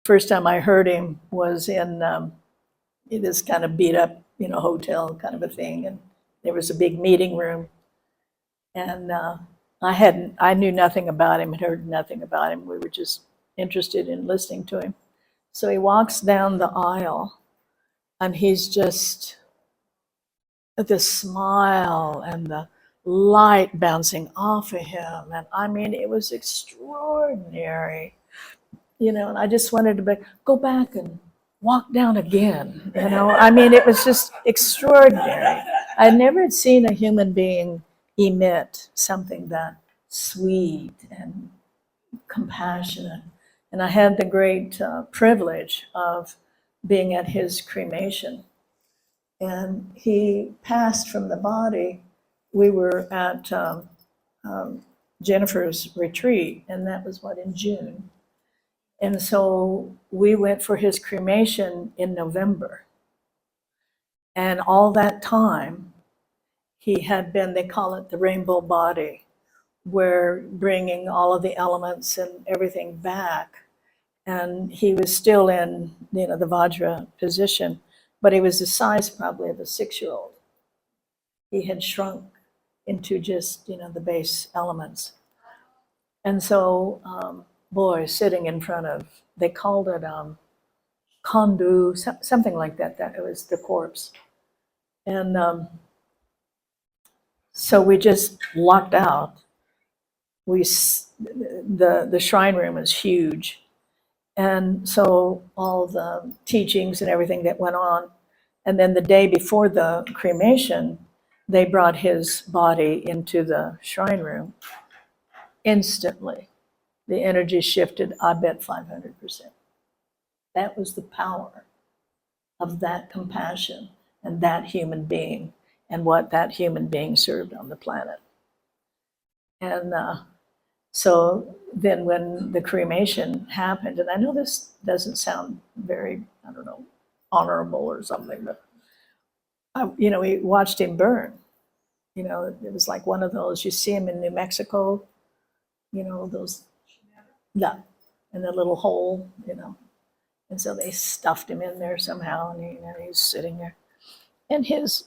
First time I heard him was in this kind of beat up, hotel kind of a thing. And there was a big meeting room. And I knew nothing about him, had heard nothing about him. We were just interested in listening to him. So he walks down the aisle and he's just the smile and the light bouncing off of him. And I mean, it was extraordinary, and I just wanted to go back and walk down again, I mean, it was just extraordinary. I never had seen a human being emit something that sweet and compassionate. And I had the great privilege of being at his cremation. And he passed from the body. We were at Jennifer's retreat, and that was in June. And so we went for his cremation in November. And all that time, he had been, they call it the rainbow body, where bringing all of the elements and everything back. And he was still in, the Vajra position, but he was the size probably of a 6-year-old. He had shrunk into just, the base elements. And so, sitting in front of, they called it kondu, something like that, that it was the corpse. And so we just walked out. The shrine room is huge. And so all the teachings and everything that went on. And then the day before the cremation, they brought his body into the shrine room. Instantly, the energy shifted, I bet 500%. That was the power of that compassion and that human being and what that human being served on the planet. And so then when the cremation happened, and I know this doesn't sound very, honorable or something, but, we watched him burn. It was like one of those, you see him in New Mexico, those, yeah, in the little hole, And so they stuffed him in there somehow, and he's sitting there. And his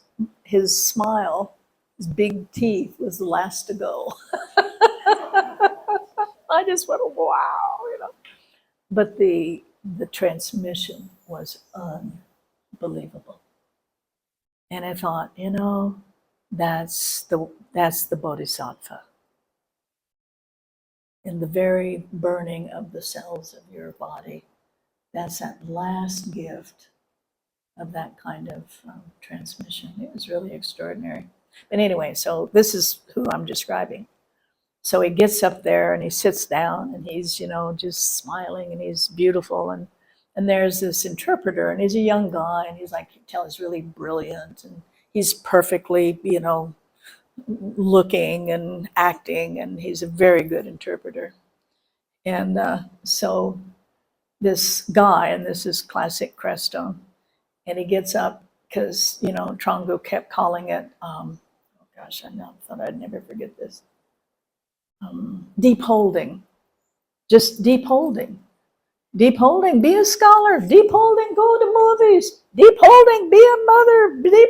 smile, his big teeth, was the last to go. I just went, wow, But the transmission was unbelievable. And I thought, that's the bodhisattva. In the very burning of the cells of your body, that's that last gift of that kind of transmission. It was really extraordinary. But anyway, so this is who I'm describing. So he gets up there and he sits down and he's, just smiling and he's beautiful. And there's this interpreter and he's a young guy and he's like, you can tell he's really brilliant and he's perfectly, looking and acting, and he's a very good interpreter. And so this guy, and this is classic Crestone, and he gets up because, Trongo kept calling it, I thought I'd never forget this, deep holding, just deep holding. Deep holding, be a scholar. Deep holding, go to movies. Deep holding, be a mother. Deep,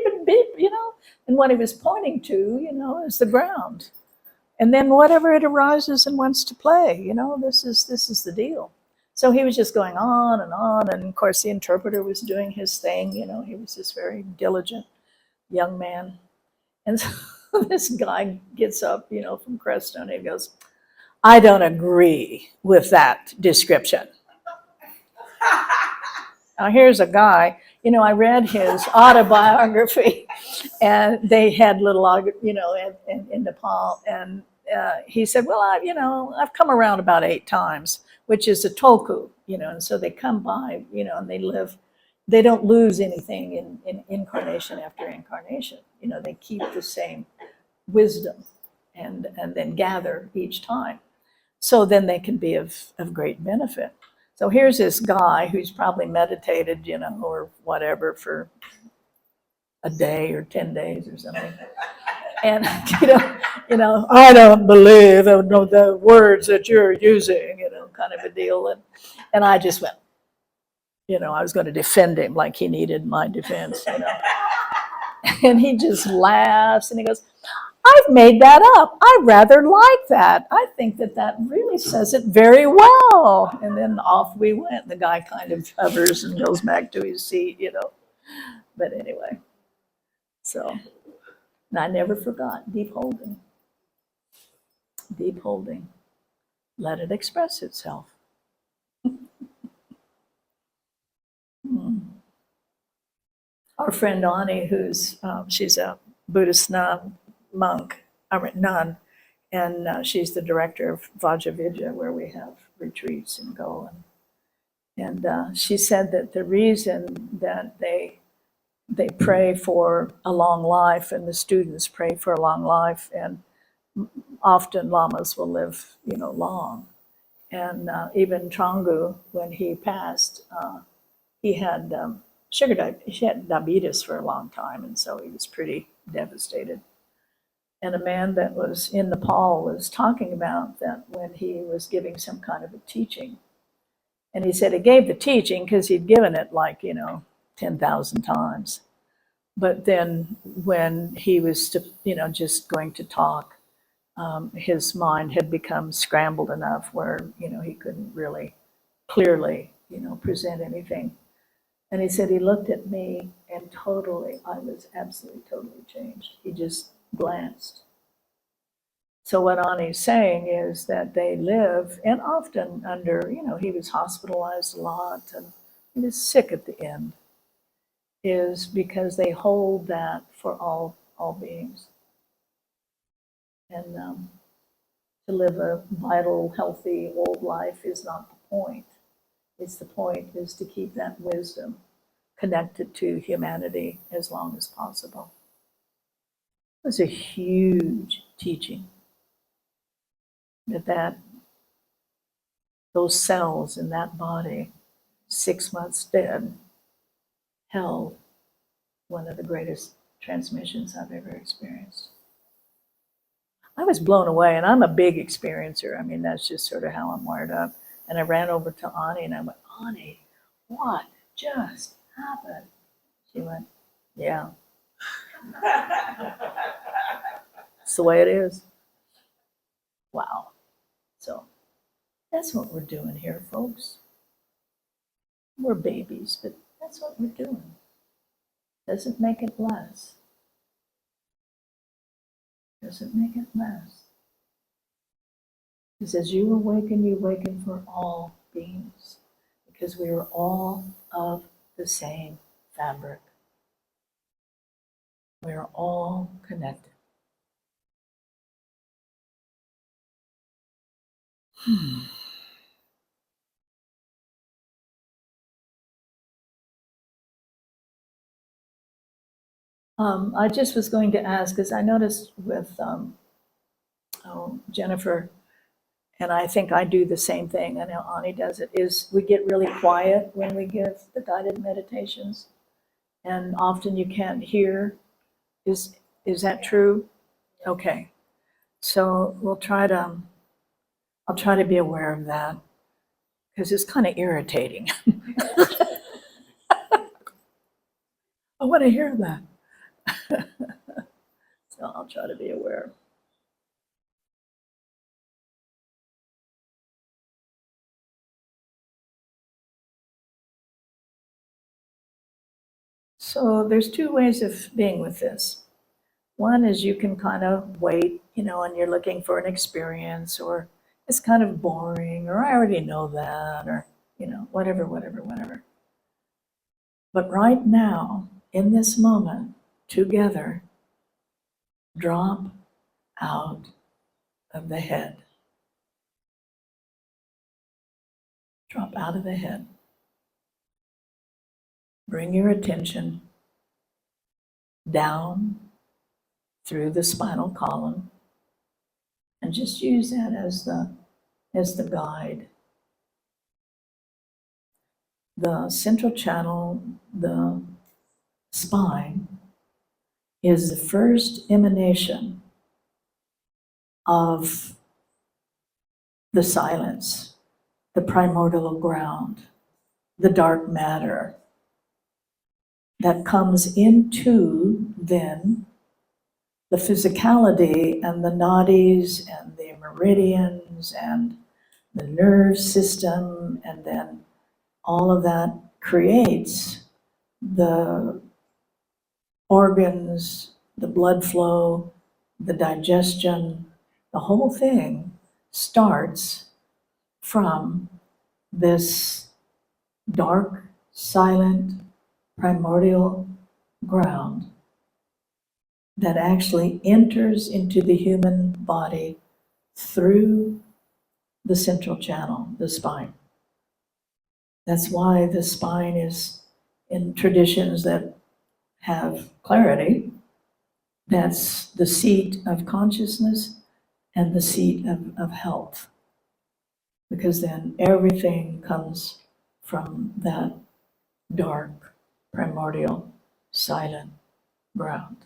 And what he was pointing to, is the ground. And then whatever it arises and wants to play, this is the deal. So he was just going on. And of course, the interpreter was doing his thing. He was this very diligent young man. And so this guy gets up, from Crestone, and he goes, I don't agree with that description. Now here's a guy, I read his autobiography, and they had little, in Nepal, and he said, well, I've come around about 8 times, which is a tulku, and so they come by, and they live, they don't lose anything in incarnation after incarnation, they keep the same wisdom and then gather each time. So then they can be of great benefit. So here's this guy who's probably meditated, or whatever for a day or 10 days or something. And, I don't believe the words that you're using, kind of a deal. And I just went, I was going to defend him like he needed my defense. And he just laughs and he goes, I've made that up. I rather like that. I think that really says it very well. And then off we went. The guy kind of hovers and goes back to his seat. But anyway, so, and I never forgot deep holding. Deep holding. Let it express itself. Our friend Ani, she's a Buddhist nun, and she's the director of Vajravidya, where we have retreats and go. And she said that the reason that they pray for a long life, and the students pray for a long life, and often lamas will live, long. And even Trangu, when he passed, he had he had diabetes for a long time, and so he was pretty devastated. And a man that was in Nepal was talking about that when he was giving some kind of a teaching. And he said he gave the teaching because he'd given it 10,000 times. But then when he was, just going to talk, his mind had become scrambled enough where, he couldn't really clearly, present anything. And he said he looked at me and I was absolutely totally changed. He just glanced. So what Ani's saying is that they live, and often under, he was hospitalized a lot and he was sick at the end, is because they hold that for all beings. And to live a vital, healthy, old life is not the point. The point is to keep that wisdom connected to humanity as long as possible. It was a huge teaching that those cells in that body, 6 months dead, held one of the greatest transmissions I've ever experienced. I was blown away, and I'm a big experiencer. I mean, that's just sort of how I'm wired up. And I ran over to Ani and I went, Ani, what just happened? She went, yeah. It's the way it is. Wow. So that's what we're doing here, folks. We're babies, but that's what we're doing. Doesn't make it less. Doesn't make it less. Because as you awaken for all beings. Because we are all of the same fabric. We are all connected. I just was going to ask, because I noticed with Jennifer, and I think I do the same thing, I know Ani does it, is we get really quiet when we give the guided meditations, and often you can't hear. Is that true? Okay. So I'll try to be aware of that, because it's kind of irritating. I want to hear that. So I'll try to be aware. So there's two ways of being with this. One is you can kind of wait, and you're looking for an experience, or it's kind of boring, or I already know that, or, whatever. But right now, in this moment, together, drop out of the head. Drop out of the head. Bring your attention down through the spinal column, and just use that as the guide. The central channel, the spine, is the first emanation of the silence, the primordial ground. the dark matter that comes into then the physicality and the nadis and the meridians and the nerve system, and then all of that creates the organs, the blood flow, the digestion. The whole thing starts from this dark, silent, primordial ground that actually enters into the human body through the central channel, the spine. That's why the spine is, in traditions that have clarity, that's the seat of consciousness and the seat of health. Because then everything comes from that dark, primordial, silent ground.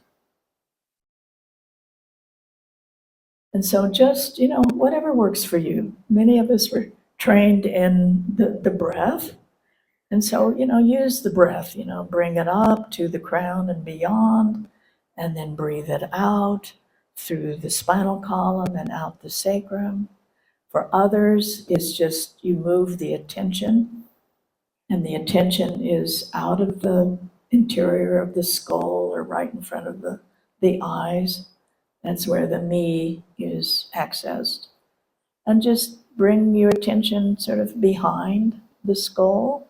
And so just, whatever works for you. Many of us were trained in the breath. And so, use the breath, bring it up to the crown and beyond, and then breathe it out through the spinal column and out the sacrum. For others, it's just you move the attention, and the attention is out of the interior of the skull or right in front of the eyes. That's where the me is accessed. And just bring your attention sort of behind the skull,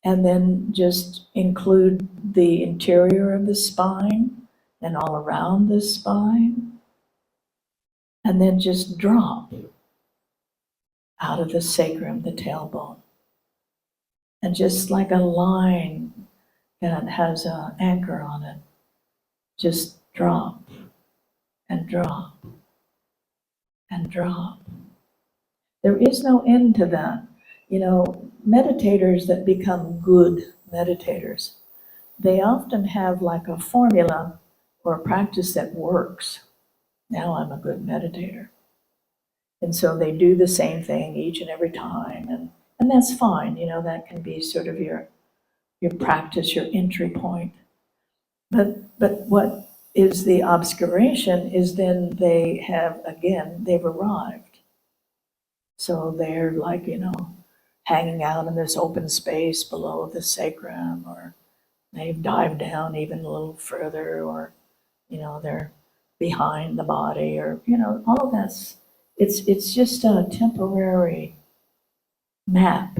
and then just include the interior of the spine and all around the spine. And then just drop out of the sacrum, the tailbone. And just like a line that has an anchor on it, just drop and drop and drop. There is no end to that. Meditators that become good meditators, they often have like a formula or a practice that works. Now I'm a good meditator. And so they do the same thing each and every time, and that's fine. That can be sort of your practice, your entry point. But what is the obscuration is then they've arrived. So they're like, hanging out in this open space below the sacrum, or they've dived down even a little further, or, they're behind the body, or, all of that's, it's just a temporary map.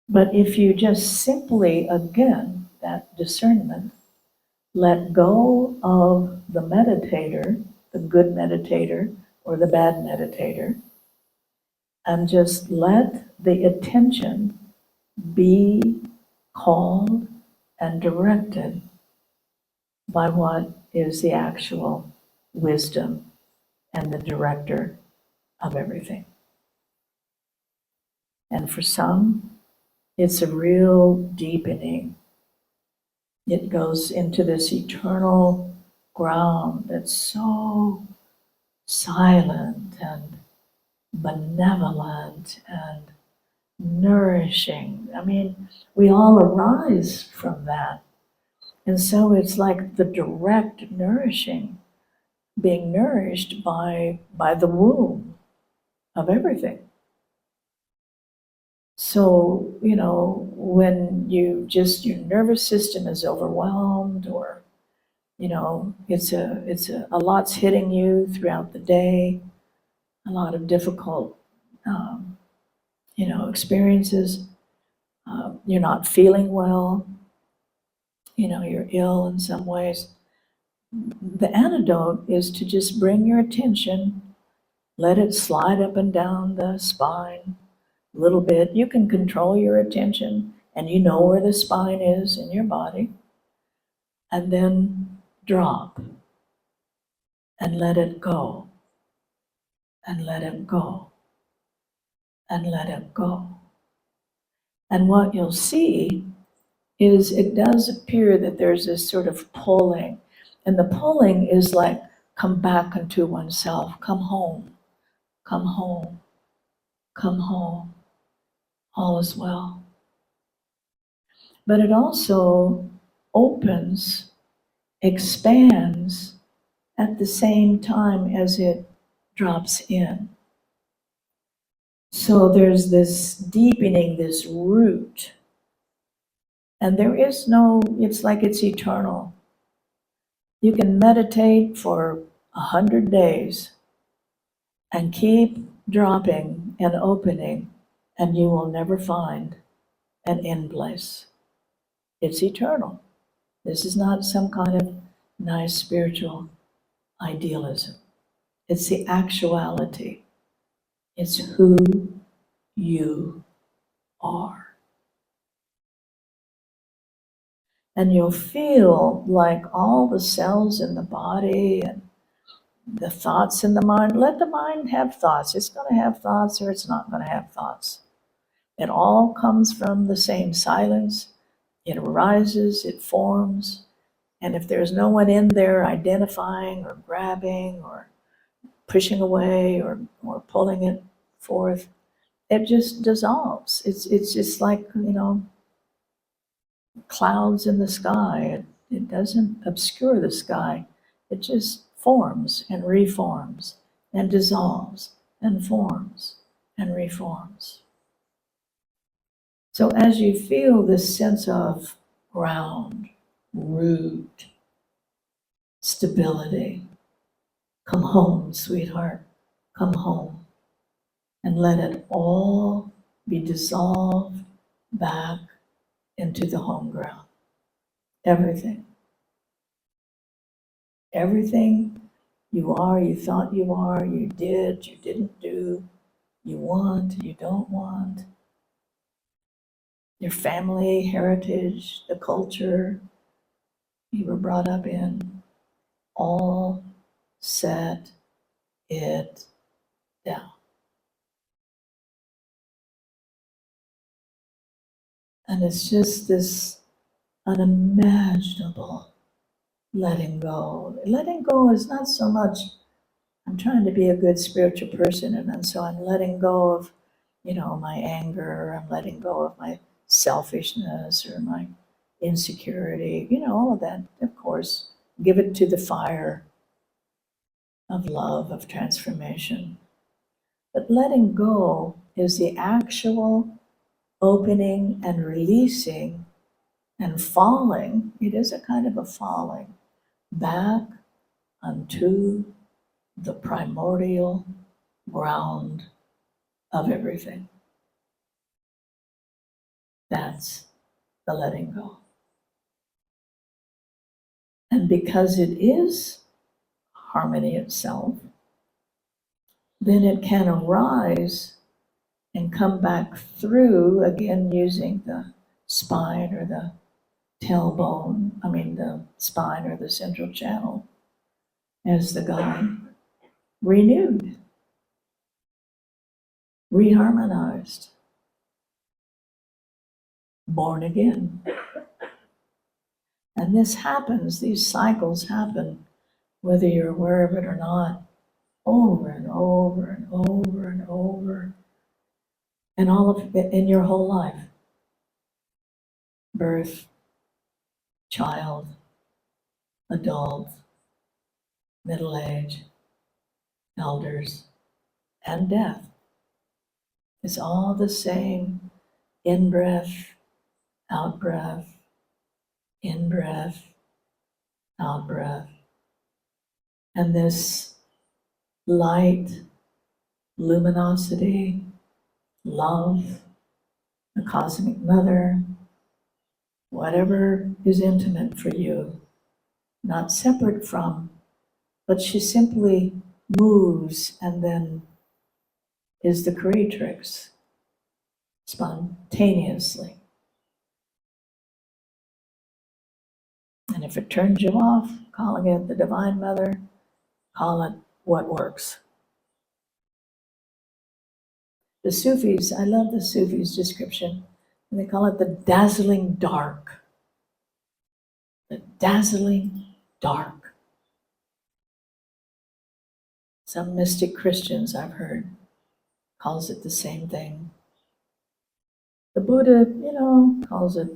But if you just simply, again, that discernment, let go of the meditator, the good meditator or the bad meditator, and just let the attention be called and directed by what is the actual wisdom and the director of everything. And for some, it's a real deepening. It goes into this eternal ground that's so silent and benevolent and nourishing. I mean, we all arise from that. And so it's like the direct nourishing, being nourished by the womb of everything. So, when your nervous system is overwhelmed, or, it's a lot's hitting you throughout the day, a lot of difficult, experiences, you're not feeling well, you're ill in some ways. The antidote is to just bring your attention, let it slide up and down the spine a little bit. You can control your attention, and you know where the spine is in your body. And then drop and let it go, and let it go, and let it go. And what you'll see is it does appear that there's this sort of pulling. And the pulling is like, come back into oneself, come home, come home, come home. all is well. But it also opens, expands at the same time as it drops in. So there's this deepening, this root, and there is no, it's like it's eternal. You can meditate for 100 days and keep dropping and opening, and you will never find an end place. It's eternal. This is not some kind of nice spiritual idealism. It's the actuality. It's who you are. And you'll feel like all the cells in the body and the thoughts in the mind, let the mind have thoughts. It's going to have thoughts or it's not going to have thoughts. It all comes from the same silence. It arises, it forms. And if there's no one in there identifying or grabbing or pushing away or pulling it forth, it just dissolves. It's just like, clouds in the sky. It doesn't obscure the sky. It just forms and reforms and dissolves and forms and reforms. So as you feel this sense of ground, root, stability, come home, sweetheart, come home, and let it all be dissolved back into the home ground. Everything. Everything you are, you thought you are, you did, you didn't do, you want, you don't want, your family, heritage, the culture you were brought up in, all set it down. And it's just this unimaginable letting go. Letting go is not so much, I'm trying to be a good spiritual person, and so I'm letting go of, my anger, I'm letting go of my selfishness or my insecurity, all of that, of course. Give it to the fire of love, of transformation. But letting go is the actual opening and releasing and falling. It is a kind of a falling back unto the primordial ground of everything. That's the letting go. And because it is harmony itself, then it can arise and come back through, again using the spine or the tailbone, the spine or the central channel as the guide, renewed, reharmonized, born again. And this happens, these cycles happen, whether you're aware of it or not, over and over and over and over, and all of it in your whole life. Birth, child, adult, middle age, elders, and death. It's all the same in-breath, out-breath, in-breath, out-breath. And this light, luminosity, love, the cosmic mother, whatever is intimate for you, not separate from, but she simply moves and then is the creatrix spontaneously. And if it turns you off, calling it the Divine Mother, call it what works. The Sufis, I love the Sufis' description, and they call it the dazzling dark. The dazzling dark. Some mystic Christians I've heard calls it the same thing. The Buddha, calls it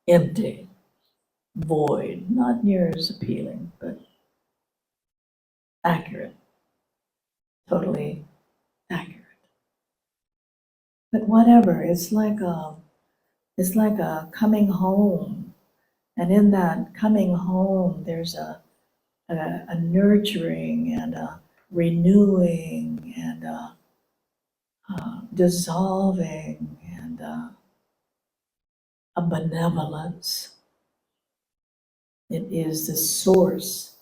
empty, void, not near as appealing, but accurate, totally accurate. But whatever, it's like a coming home. And in that coming home, there's a nurturing and a renewing and a dissolving and a benevolence. It is the source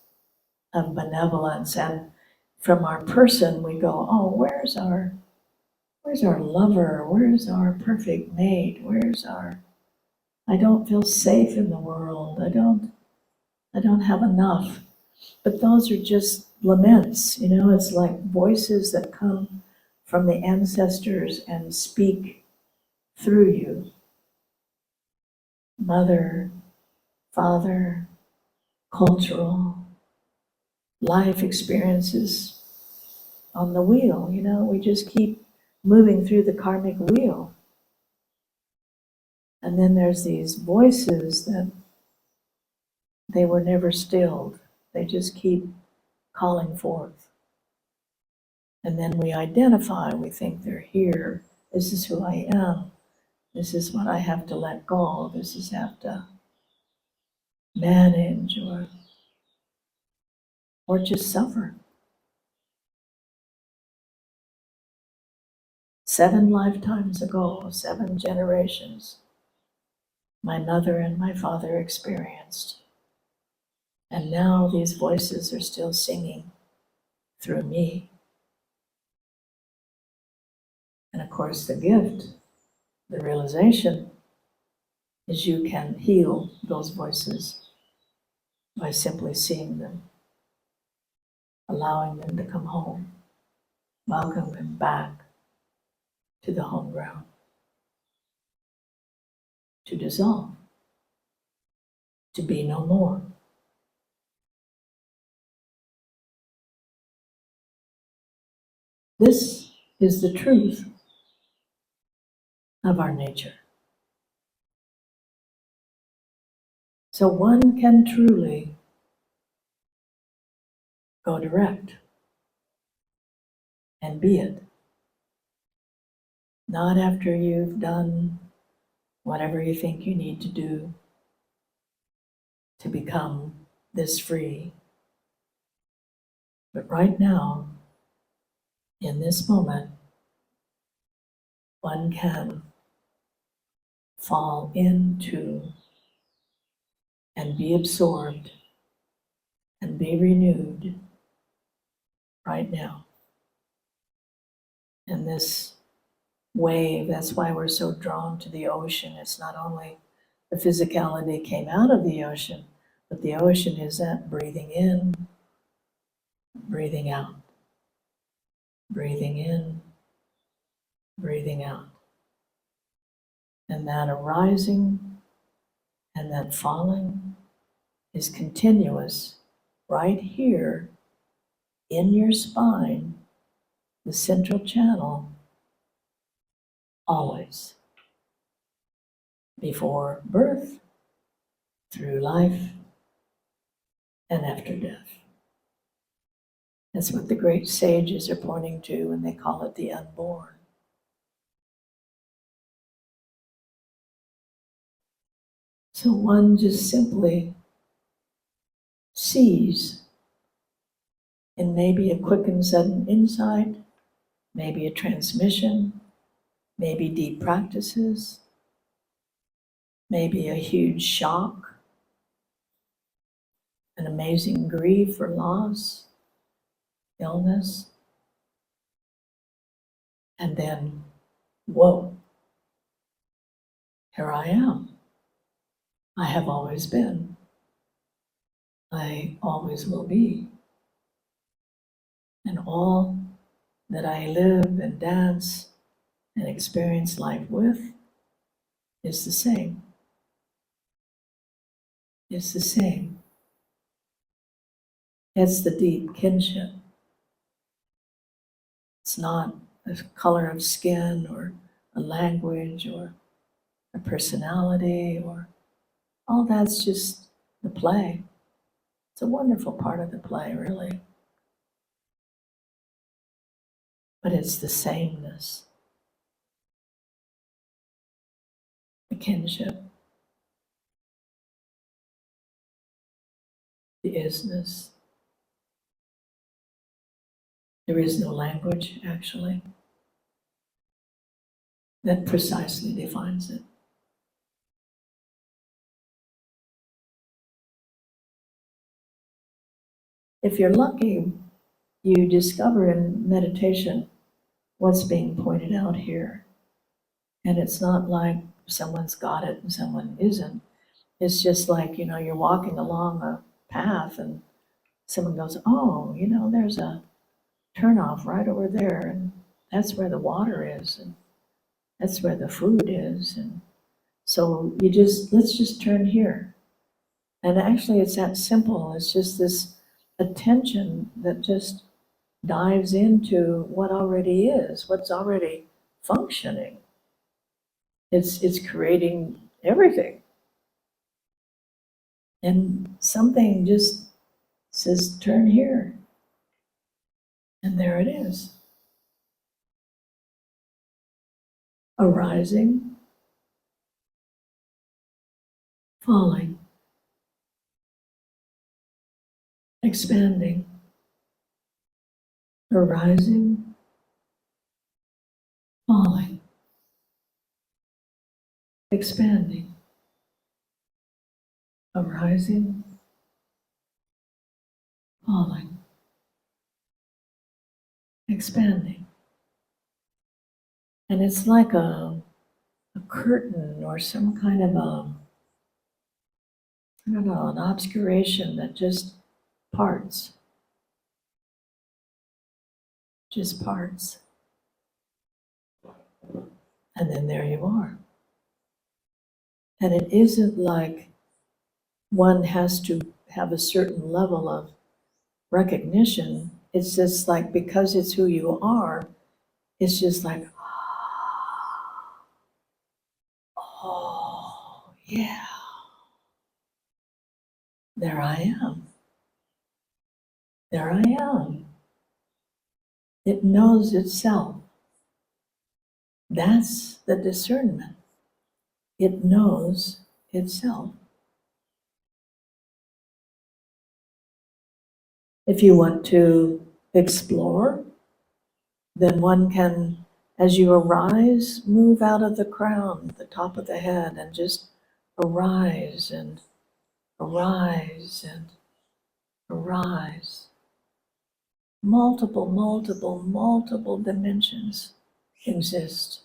of benevolence. And from our person, we go, oh, where's our lover? Where's our perfect mate? I don't feel safe in the world. I don't have enough. But those are just laments, it's like voices that come from the ancestors and speak through you. Mother, father, cultural, life experiences on the wheel, we just keep moving through the karmic wheel. And then there's these voices that they were never stilled. They just keep calling forth. And then we identify, we think they're here. This is who I am. This is what I have to let go. This is have to manage or just suffer. 7 lifetimes ago, 7 generations, my mother and my father experienced. And now these voices are still singing through me. And of course, the gift, the realization, is you can heal those voices by simply seeing them, allowing them to come home, welcome them back to the home ground, to dissolve, to be no more. This is the truth of our nature. So one can truly go direct and be it. Not after you've done whatever you think you need to do to become this free. But right now, in this moment, one can fall into and be absorbed and be renewed right now. And this wave, that's why we're so drawn to the ocean. It's not only the physicality came out of the ocean, but the ocean is that breathing in, breathing out, breathing in, breathing out. And that arising and that falling is continuous right here in your spine, the central channel, always. Before birth, through life, and after death. That's what the great sages are pointing to when they call it the unborn. So one just simply sees in maybe a quick and sudden insight, maybe a transmission, maybe deep practices, maybe a huge shock, an amazing grief or loss, illness, and then, whoa, here I am. I have always been. I always will be. And all that I live and dance and experience life with is the same. It's the same. It's the deep kinship. It's not a color of skin or a language or or personality, or all that's just the play. It's a wonderful part of the play, really. But it's the sameness, the kinship, the isness. There is no language, actually, that precisely defines it. If you're lucky, you discover in meditation what's being pointed out here. And it's not like someone's got it and someone isn't. It's just like, you're walking along a path and someone goes, oh, there's a turnoff right over there, and that's where the water is, and that's where the food is. And so let's just turn here. And actually it's that simple. It's just this attention that just dives into what already is, what's already functioning. It's creating everything. And something just says, turn here. And there it is. Arising, falling, expanding, arising, falling, expanding, arising, falling, expanding. And it's like a curtain or some kind of an obscuration that just parts. Just parts. And then there you are. And it isn't like one has to have a certain level of recognition. It's just like, because it's who you are, it's just like, oh, yeah. There I am. There I am. It knows itself. That's the discernment. It knows itself. If you want to explore, then one can, as you arise, move out of the crown, the top of the head, and just arise and arise and arise. Multiple, multiple, multiple dimensions exist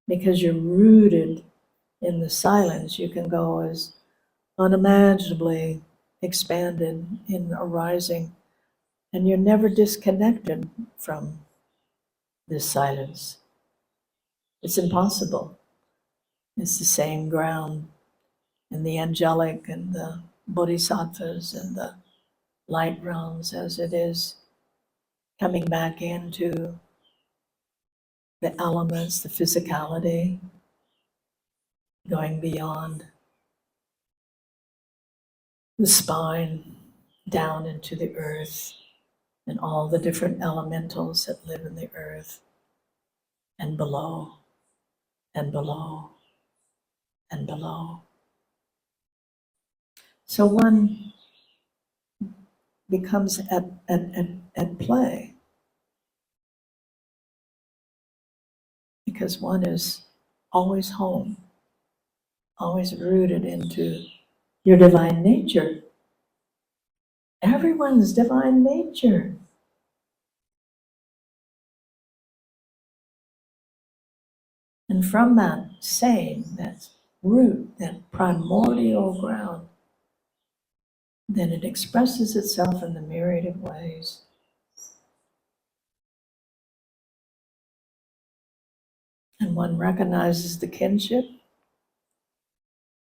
because you're rooted in the silence. You can go as unimaginably expanded in arising, and you're never disconnected from this silence. It's impossible. It's the same ground in the angelic and the bodhisattvas and the light realms as it is coming back into the elements, the physicality, going beyond the spine, down into the earth and all the different elementals that live in the earth, and below, and below, and below. So one becomes at play because one is always home, always rooted into your divine nature. Everyone's divine nature. And from that same, that root, that primordial ground, then it expresses itself in the myriad of ways. And one recognizes the kinship,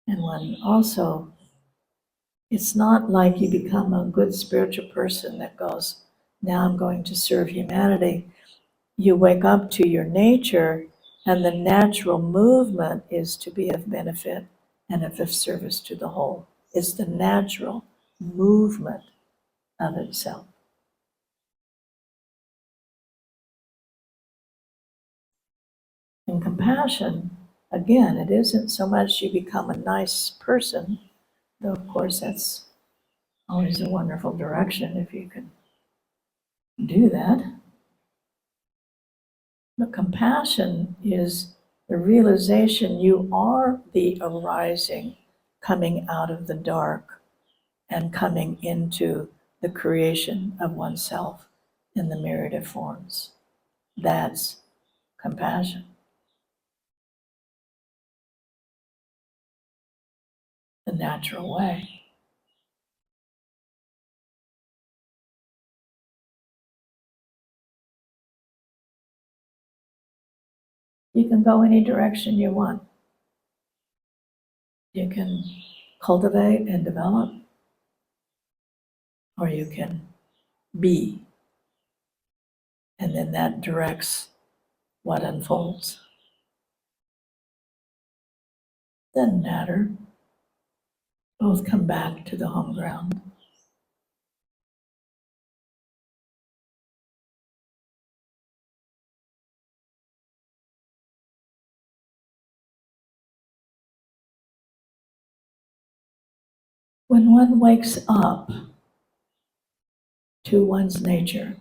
and one also, it's not like you become a good spiritual person that goes, now I'm going to serve humanity. You wake up to your nature And the natural movement is to be of benefit and of service to the whole. It's the natural movement of itself. And compassion, again, it isn't so much you become a nice person, though of course that's always a wonderful direction if you can do that. But compassion is the realization you are the arising, coming out of the dark and coming into the creation of oneself in the myriad of forms. That's compassion. The natural way. You can go any direction you want. You can cultivate and develop, or you can be. And then that directs what unfolds. Doesn't matter. Both come back to the home ground. When one wakes up to one's nature,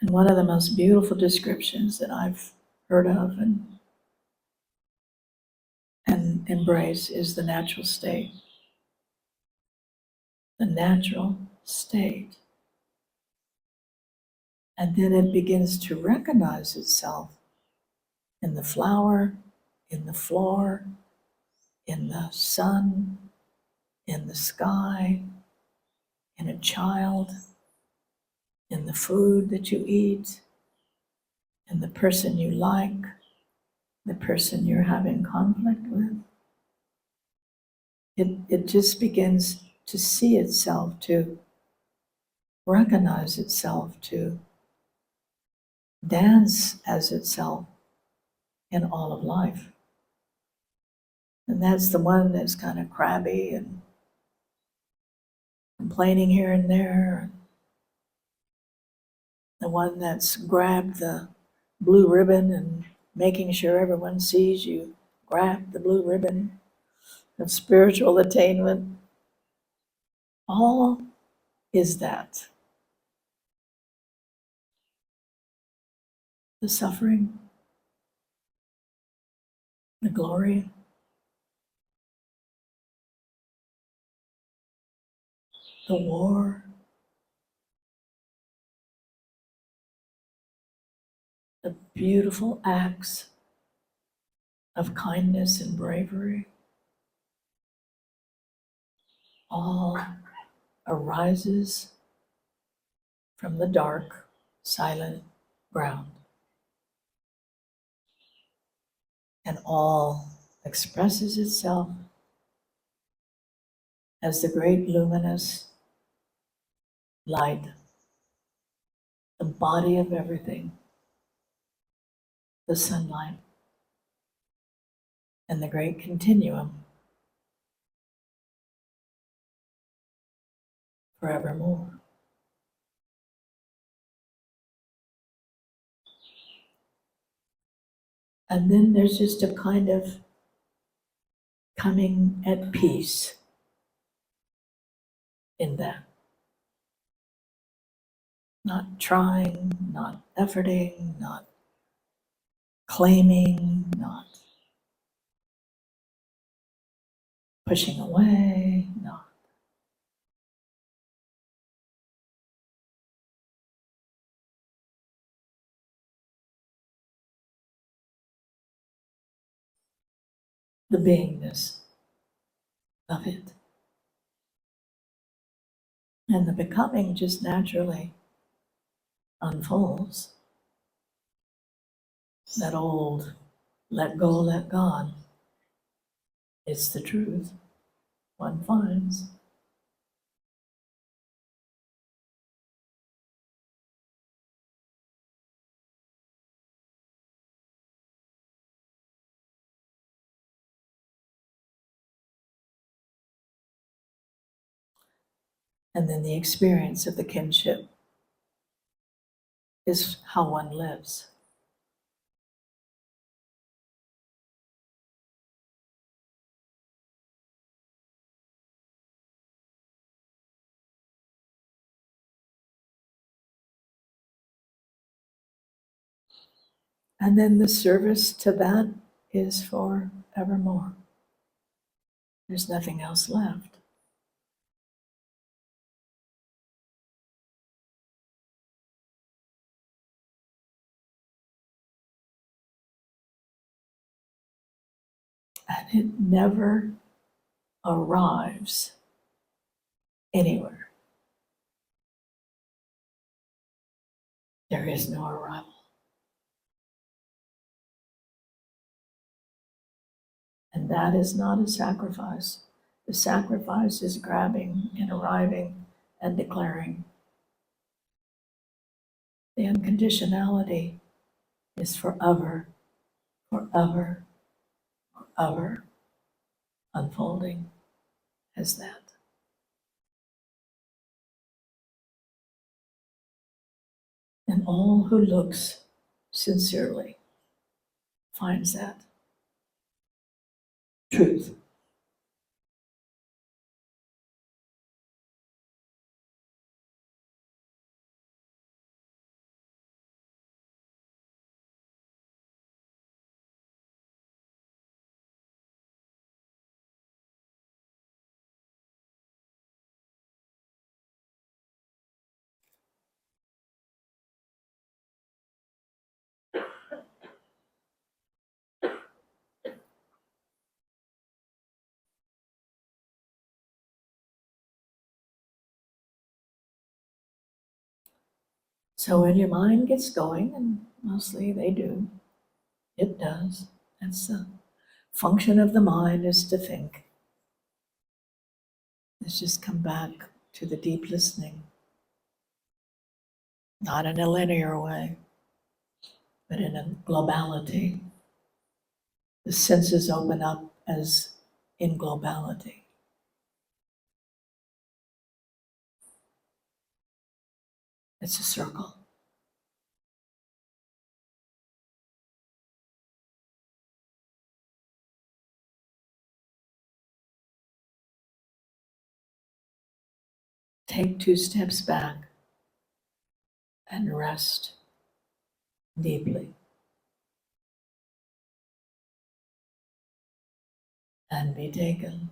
and one of the most beautiful descriptions that I've heard of and embrace is the natural state. The natural state. And then it begins to recognize itself in the flower, in the floor, in the sun, in the sky, in a child, in the food that you eat, in the person you like, the person you're having conflict with. It just begins to see itself, to recognize itself, to dance as itself in all of life. And that's the one that's kind of crabby and complaining here and there. The one that's grabbed the blue ribbon and making sure everyone sees you grab the blue ribbon of spiritual attainment. All is that. The suffering, the glory, the war, the beautiful acts of kindness and bravery, all arises from the dark, silent ground. And all expresses itself as the great luminous light, the body of everything, the sunlight, and the great continuum forevermore. And then there's just a kind of coming at peace in that. Not trying, not efforting, not claiming, not pushing away, no. The beingness of it. And the becoming just naturally unfolds. That old let go, let God. It's the truth one finds. And then the experience of the kinship is how one lives. And then the service to that is forevermore. There's nothing else left. And it never arrives anywhere. There is no arrival. And that is not a sacrifice. The sacrifice is grabbing and arriving and declaring. The unconditionality is forever, forever, forever unfolding as that. And all who looks sincerely finds that truth. So when your mind gets going, and mostly they do, it does. That's the function of the mind, is to think. Let's just come back to the deep listening, not in a linear way, but in a globality. The senses open up as in globality. It's a circle. Take 2 steps back and rest deeply and be taken.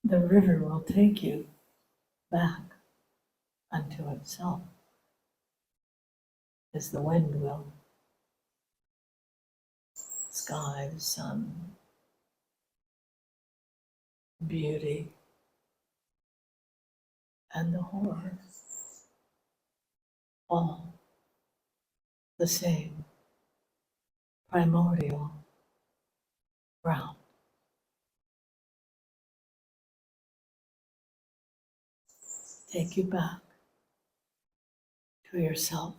the river will take you back unto itself, as the wind will, sky, the sun, beauty, and the horror, all the same primordial ground. Take you back to yourself.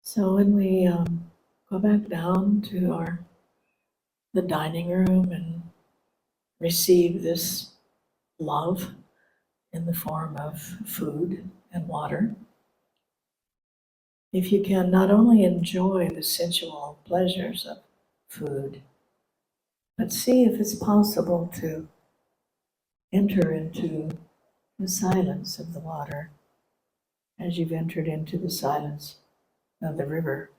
So when we go back down to the dining room and receive this love in the form of food and water, if you can not only enjoy the sensual pleasures of food, but see if it's possible to enter into the silence of the water as you've entered into the silence of the river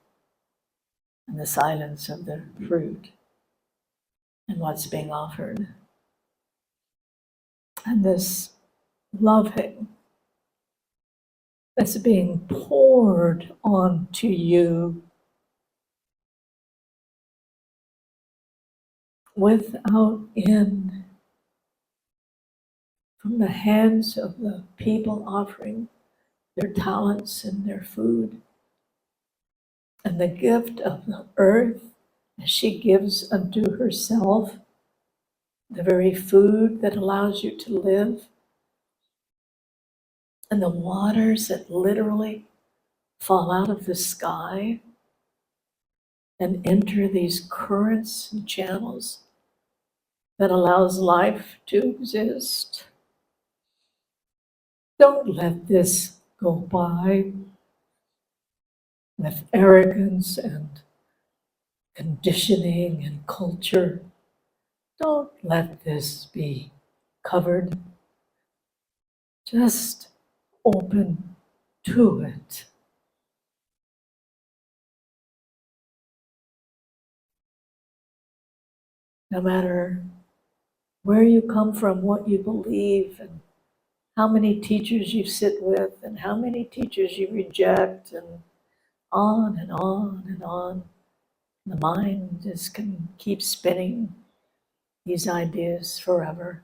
and the silence of the fruit and what's being offered. And this loving that's being poured onto you without end from the hands of the people offering their talents and their food, and the gift of the earth as she gives unto herself the very food that allows you to live, and the waters that literally fall out of the sky and enter these currents and channels that allows life to exist. Don't let this go by with arrogance and conditioning and culture. Don't let this be covered. Just open to it. No matter where you come from, what you believe, and how many teachers you sit with, and how many teachers you reject, and on and on and on. The mind just can keep spinning these ideas forever.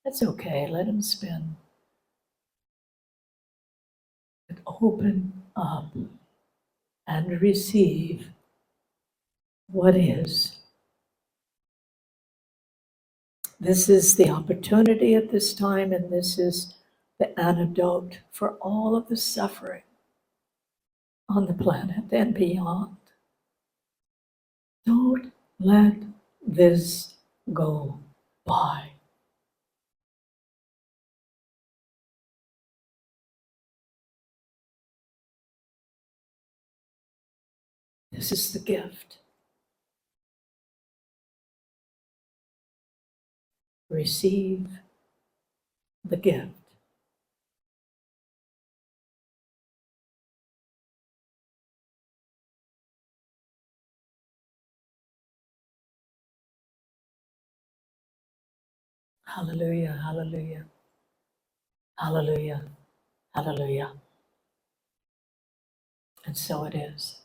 That's okay, let them spin. But open up and receive what is. This is the opportunity at this time, and this is the antidote for all of the suffering on the planet and beyond. Don't let this go by. This is the gift. Receive the gift. Hallelujah, hallelujah, hallelujah, hallelujah. And so it is.